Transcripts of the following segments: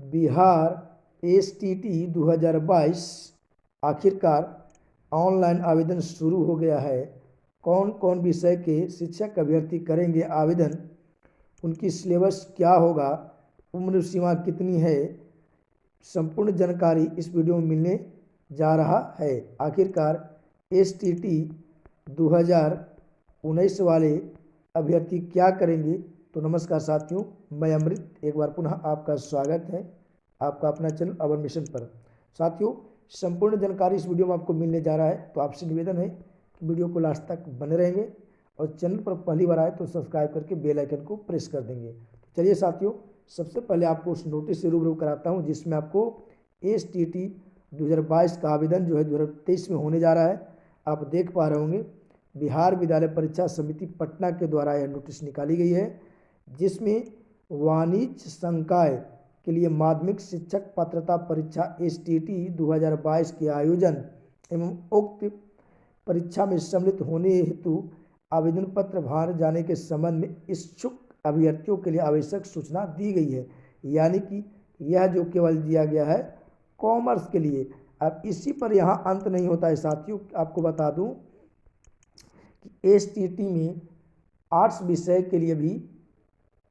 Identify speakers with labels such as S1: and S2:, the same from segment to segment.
S1: Bihar STT 2022 आखिरकार online आवेदन शुरू हो गया है। कौन कौन विषय के शिक्षक अभ्यर्थी करेंगे आवेदन, उनकी सिलेबस क्या होगा, उम्र सीमा कितनी है, संपूर्ण जानकारी इस वीडियो में मिलने जा रहा है। आखिरकार STT 2019 वाले अभ्यर्थी क्या करेंगे। तो नमस्कार साथियों, मैं अमृत एक बार पुनः आपका स्वागत है आपका अपना चैनल अवर मिशन पर। साथियों, संपूर्ण जानकारी इस वीडियो में आपको मिलने जा रहा है, तो आपसे निवेदन है कि वीडियो को लास्ट तक बने रहेंगे और चैनल पर पहली बार आए तो सब्सक्राइब करके बेल आइकन को प्रेस कर देंगे। तो चलिए साथियों, सबसे पहले आपको उस नोटिस से रूबरू कराता हूँ जिसमें आपको STT 2022 का आवेदन जो है 2023 में होने जा रहा है। आप देख पा रहे होंगे बिहार विद्यालय परीक्षा समिति पटना के द्वारा यह नोटिस निकाली गई है, जिसमें वाणिज्य संकाय के लिए माध्यमिक शिक्षक पात्रता परीक्षा STT 2022 के आयोजन एवं उक्त परीक्षा में सम्मिलित होने हेतु आवेदन पत्र भर जाने के संबंध में इच्छुक अभ्यर्थियों के लिए आवश्यक सूचना दी गई है। यानी कि यह जो केवल दिया गया है कॉमर्स के लिए। अब इसी पर यहाँ अंत नहीं होता है साथियों, आपको बता दूं कि STT में आर्ट्स विषय के लिए भी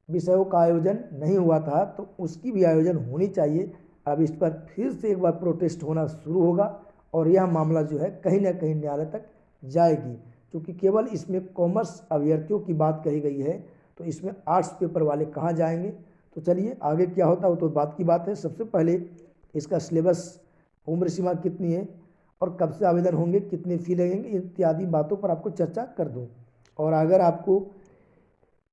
S1: विषयों का आयोजन नहीं हुआ था, तो उसकी भी आयोजन होनी चाहिए। अब इस पर फिर से एक बार प्रोटेस्ट होना शुरू होगा और यह मामला जो है कहीं ना कहीं न्यायालय तक जाएगी, क्योंकि केवल इसमें कॉमर्स अभ्यर्थियों की बात कही गई है, तो इसमें आर्ट्स पेपर वाले कहाँ जाएंगे। तो चलिए आगे क्या होता है वो तो बात की बात है। सबसे पहले इसका सिलेबस, उम्र सीमा कितनी है और कब से आवेदन होंगे, कितने फी लगेंगे, इत्यादि बातों पर आपको चर्चा कर दूँ। और अगर आपको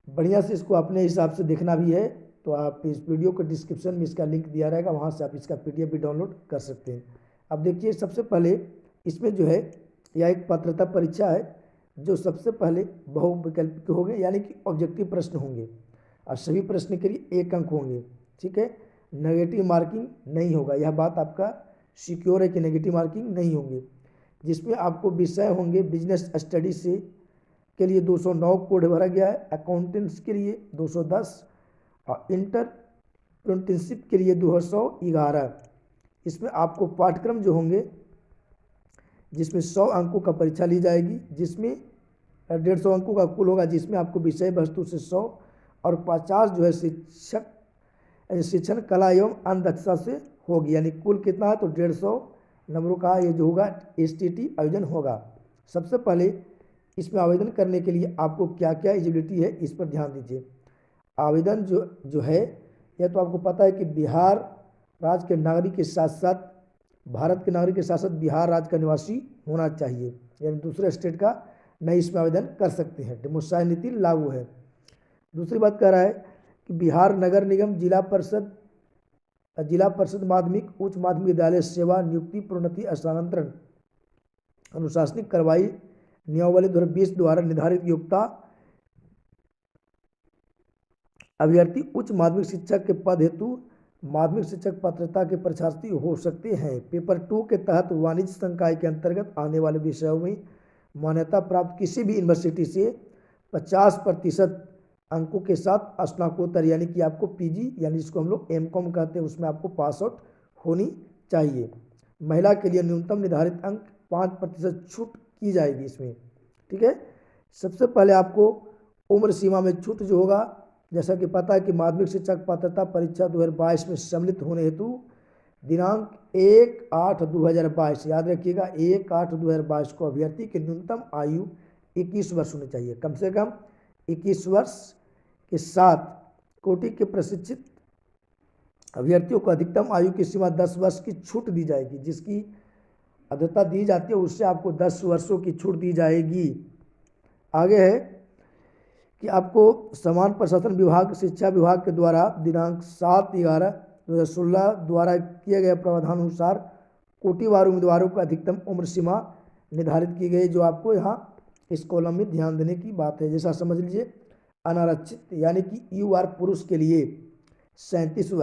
S1: बढ़िया से इसको अपने हिसाब से देखना भी है तो आप इस वीडियो के डिस्क्रिप्शन में इसका लिंक दिया रहेगा, वहाँ से आप इसका PDF भी डाउनलोड कर सकते हैं। अब देखिए, सबसे पहले इसमें जो है यह एक पात्रता परीक्षा है जो सबसे पहले बहुविकल्पिक होंगे, यानी कि ऑब्जेक्टिव प्रश्न होंगे और सभी प्रश्न के लिए 1 अंक होंगे। ठीक है, नेगेटिव मार्किंग नहीं होगा, यह बात आपका सिक्योर है कि नेगेटिव मार्किंग नहीं होंगे। जिसमें आपको विषय होंगे बिजनेस स्टडी से के लिए 209 कोड भरा गया है, अकाउंटेंट्स के लिए 210 और इंटरप्रेन्योरशिप के लिए 211। इसमें आपको पाठ्यक्रम जो होंगे जिसमें 100 अंकों का परीक्षा ली जाएगी, जिसमें 150 अंकों का कुल होगा, जिसमें आपको विषय वस्तु से 100 और 50 जो है शिक्षण कला एवं अन्य दक्षता से होगी। यानी कुल कितना है तो 150 नंबरों का ये जो होगा STT आयोजन होगा। सबसे पहले इसमें आवेदन करने के लिए आपको क्या क्या एलिजिबिलिटी है इस पर ध्यान दीजिए। आवेदन जो है यह तो आपको पता है कि बिहार राज्य के नागरिक के साथ साथ भारत के नागरिक के साथ साथ बिहार राज्य का निवासी होना चाहिए, यानी दूसरे स्टेट का नहीं इसमें आवेदन कर सकते हैं। डेमोसाइल नीति लागू है। दूसरी बात कह रहा है कि बिहार नगर निगम जिला परिषद माध्यमिक उच्च माध्यमिक विद्यालय सेवा नियुक्ति प्रोन्नति स्थानांतरण अनुशासनिक कार्रवाई नियमावली 2020 द्वारा निर्धारित योग्यता अभ्यर्थी उच्च माध्यमिक शिक्षक के पद हेतु माध्यमिक शिक्षक पात्रता के परीक्षार्थी हो सकते हैं। पेपर 2 के तहत वाणिज्य संकाय के अंतर्गत आने वाले विषयों में मान्यता प्राप्त किसी भी यूनिवर्सिटी से 50% अंकों के साथ स्नातकोत्तर यानी कि आपको PG यानी जिसको हम लोग MCOM कहते हैं उसमें आपको पास आउट होनी चाहिए। महिला के लिए न्यूनतम निर्धारित अंक 5% छूट की जाएगी इसमें। ठीक है, सबसे पहले आपको उम्र सीमा में छूट जो होगा, जैसा कि पता है कि माध्यमिक शिक्षक पात्रता परीक्षा 2022 में सम्मिलित होने हेतु दिनांक 1/8/2022 याद रखिएगा 1/8/2022 को अभ्यर्थी की न्यूनतम आयु 21 वर्ष होनी चाहिए, कम से कम 21 वर्ष के साथ कोटि के प्रशिक्षित अभ्यर्थियों को अधिकतम आयु की सीमा 10 वर्ष की छूट दी जाएगी। जिसकी अध्यता दी जाती है उससे आपको 10 वर्षों की छूट दी जाएगी। आगे है कि आपको समान प्रशासन विभाग शिक्षा विभाग के द्वारा दिनांक 7/11/2016 द्वारा किए गए प्रावधानानुसार कोटिवार उम्मीदवारों को अधिकतम उम्र सीमा निर्धारित की गई, जो आपको यहाँ इस कॉलम में ध्यान देने की बात है। जैसा समझ लीजिए, अनारक्षित यानी कि UR पुरुष के लिए 37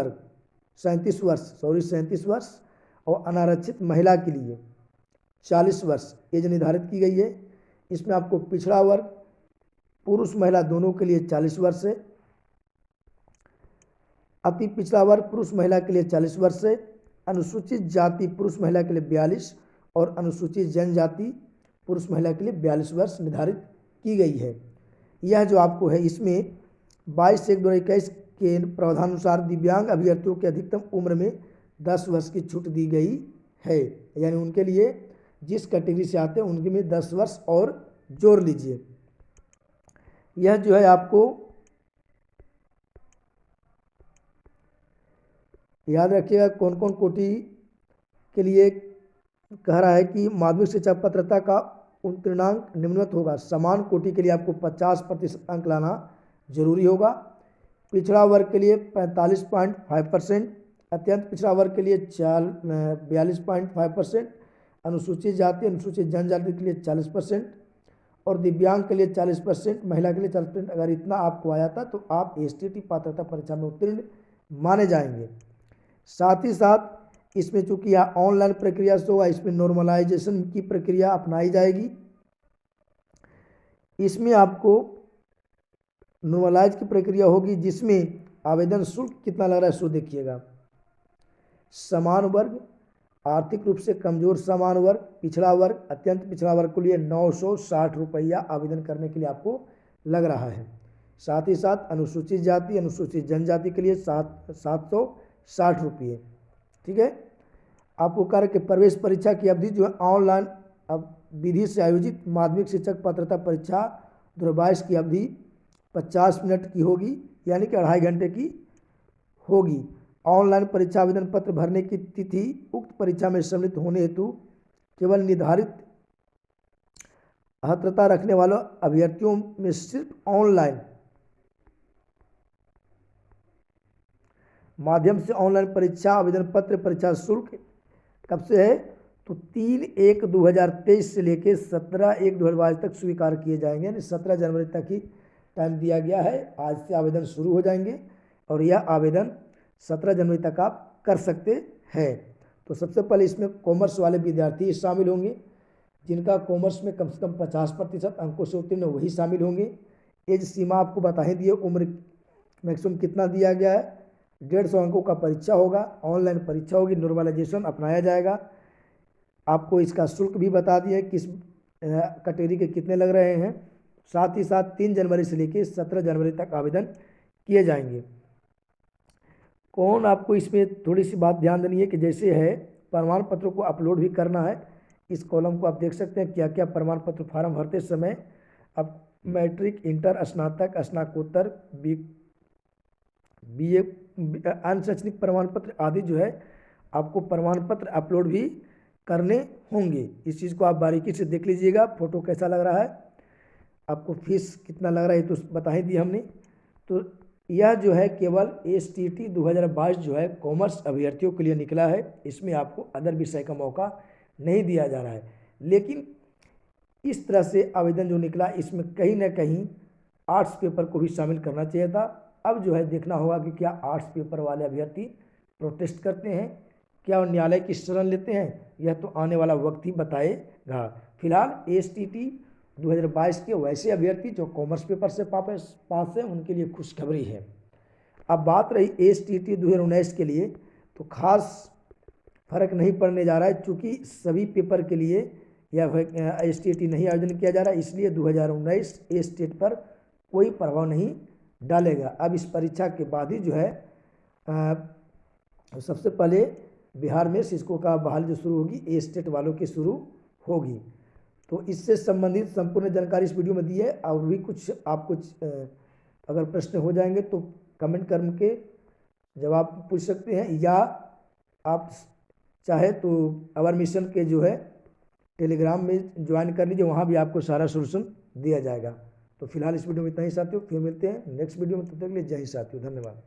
S1: वर्ष और अनारक्षित महिला के लिए 40 वर्ष एज निर्धारित की गई है। इसमें आपको पिछड़ा वर्ग पुरुष महिला दोनों के लिए 40 वर्ष है। अति पिछड़ा वर्ग पुरुष महिला के लिए 40 वर्ष है। अनुसूचित जाति पुरुष महिला के लिए 42 और अनुसूचित जनजाति पुरुष महिला के लिए 42 वर्ष निर्धारित की गई है। यह जो आपको है इसमें 22/1/2021 के प्रावधानुसार दिव्यांग अभ्यर्थियों की अधिकतम उम्र में 10 वर्ष की छूट दी गई है, यानी उनके लिए जिस कैटेगरी से आते हैं उनके में 10 वर्ष और जोड़ लीजिए। यह जो है आपको याद रखिएगा कौन कौन कोटि के लिए कह रहा है कि माध्यमिक शिक्षा पात्रता का उत्तीर्णांक निम्नवत होगा। समान कोटि के लिए आपको 50% अंक लाना जरूरी होगा। पिछड़ा वर्ग के लिए 45.5%, अत्यंत पिछड़ा वर्ग के लिए 42.5%, अनुसूचित जाति अनुसूचित जनजाति के लिए 40% और दिव्यांग के लिए 40%, महिला के लिए 40%। अगर इतना आपको आया था तो आप STT पात्रता परीक्षा में उत्तीर्ण माने जाएंगे। साथ ही साथ इसमें चूंकि यह ऑनलाइन प्रक्रिया से होगा, इसमें नॉर्मलाइजेशन की प्रक्रिया अपनाई जाएगी। इसमें आपको नॉर्मलाइज की प्रक्रिया होगी जिसमें आवेदन शुल्क कितना लग रहा है सो देखिएगा। समान वर्ग, आर्थिक रूप से कमजोर समान वर्ग, पिछड़ा वर्ग, अत्यंत पिछड़ा वर्ग के लिए 960 रुपया आवेदन करने के लिए आपको लग रहा है। साथ ही साथ अनुसूचित जाति अनुसूचित जनजाति के लिए 760 रुपये। ठीक है। आपको कार्य के प्रवेश परीक्षा की अवधि जो है ऑनलाइन अब विधि से आयोजित माध्यमिक शिक्षक पात्रता परीक्षा 2022 की अवधि 50 मिनट की होगी, यानी कि 2.5 घंटे की होगी। ऑनलाइन परीक्षा आवेदन पत्र भरने की तिथि उक्त परीक्षा में सम्मिलित होने हेतु केवल निर्धारित अर्हता रखने वालों अभ्यर्थियों में सिर्फ ऑनलाइन माध्यम से ऑनलाइन परीक्षा आवेदन पत्र परीक्षा शुल्क कब से है तो 3/1/2023 से लेकर 17/1/2022 तक स्वीकार किए जाएंगे, यानी 17 जनवरी तक ही टाइम दिया गया है। आज से आवेदन शुरू हो जाएंगे और यह आवेदन 17 जनवरी तक आप कर सकते हैं। तो सबसे पहले इसमें कॉमर्स वाले विद्यार्थी शामिल होंगे, जिनका कॉमर्स में कम से कम 50% अंकों से उत्तीर्ण वही शामिल होंगे। एज सीमा आपको बता ही दिए, उम्र मैक्सिमम कितना दिया गया है, 150 अंकों का परीक्षा होगा, ऑनलाइन परीक्षा होगी, नॉर्मलाइजेशन अपनाया जाएगा। आपको इसका शुल्क भी बता दिया किस कैटेगरी के कितने लग रहे हैं। साथ ही साथ 3 जनवरी से लेकर 17 जनवरी तक आवेदन किए जाएंगे। कौन आपको इसमें थोड़ी सी बात ध्यान देनी है कि जैसे है प्रमाण पत्रों को अपलोड भी करना है। इस कॉलम को आप देख सकते हैं क्या क्या प्रमाण पत्र फार्म भरते समय अब मैट्रिक, इंटर, स्नातक, स्नातकोत्तर, BA अन्य शैक्षणिक प्रमाण पत्र आदि जो है आपको प्रमाण पत्र अपलोड भी करने होंगे। इस चीज़ को आप बारीकी से देख लीजिएगा। फोटो कैसा लग रहा है, आपको फीस कितना लग रहा है तो बता ही दी हमने। तो यह जो है केवल STT 2022 जो है कॉमर्स अभ्यर्थियों के लिए निकला है। इसमें आपको अदर विषय का मौका नहीं दिया जा रहा है, लेकिन इस तरह से आवेदन जो निकला इसमें कहीं ना कहीं आर्ट्स पेपर को भी शामिल करना चाहिए था। अब जो है देखना होगा कि क्या आर्ट्स पेपर वाले अभ्यर्थी प्रोटेस्ट करते हैं, क्या वो न्यायालय की शरण लेते हैं, यह तो आने वाला वक्त ही बताएगा। फिलहाल STT 2022 के वैसे अभ्यर्थी जो कॉमर्स पेपर से पास है उनके लिए खुशखबरी है। अब बात रही STT 2019 के लिए, तो खास फर्क नहीं पड़ने जा रहा है, चूँकि सभी पेपर के लिए यह STT नहीं आयोजन किया जा रहा है, इसलिए 2019 STT पर कोई प्रभाव नहीं डालेगा। अब इस परीक्षा के बाद ही जो है सबसे पहले बिहार में शिक्षकों का बहाली जो शुरू होगी STT वालों की शुरू होगी। तो इससे संबंधित संपूर्ण जानकारी इस वीडियो में दी है। और भी कुछ आपको अगर प्रश्न हो जाएंगे तो कमेंट करके जवाब पूछ सकते हैं, या आप चाहे तो अवर मिशन के जो है टेलीग्राम में ज्वाइन कर लीजिए, वहाँ भी आपको सारा सोल्यूशन दिया जाएगा। तो फिलहाल इस वीडियो में इतना ही साथियों, फिर मिलते हैं नेक्स्ट वीडियो में। तब तक के लिए जय हिंद साथियों, धन्यवाद।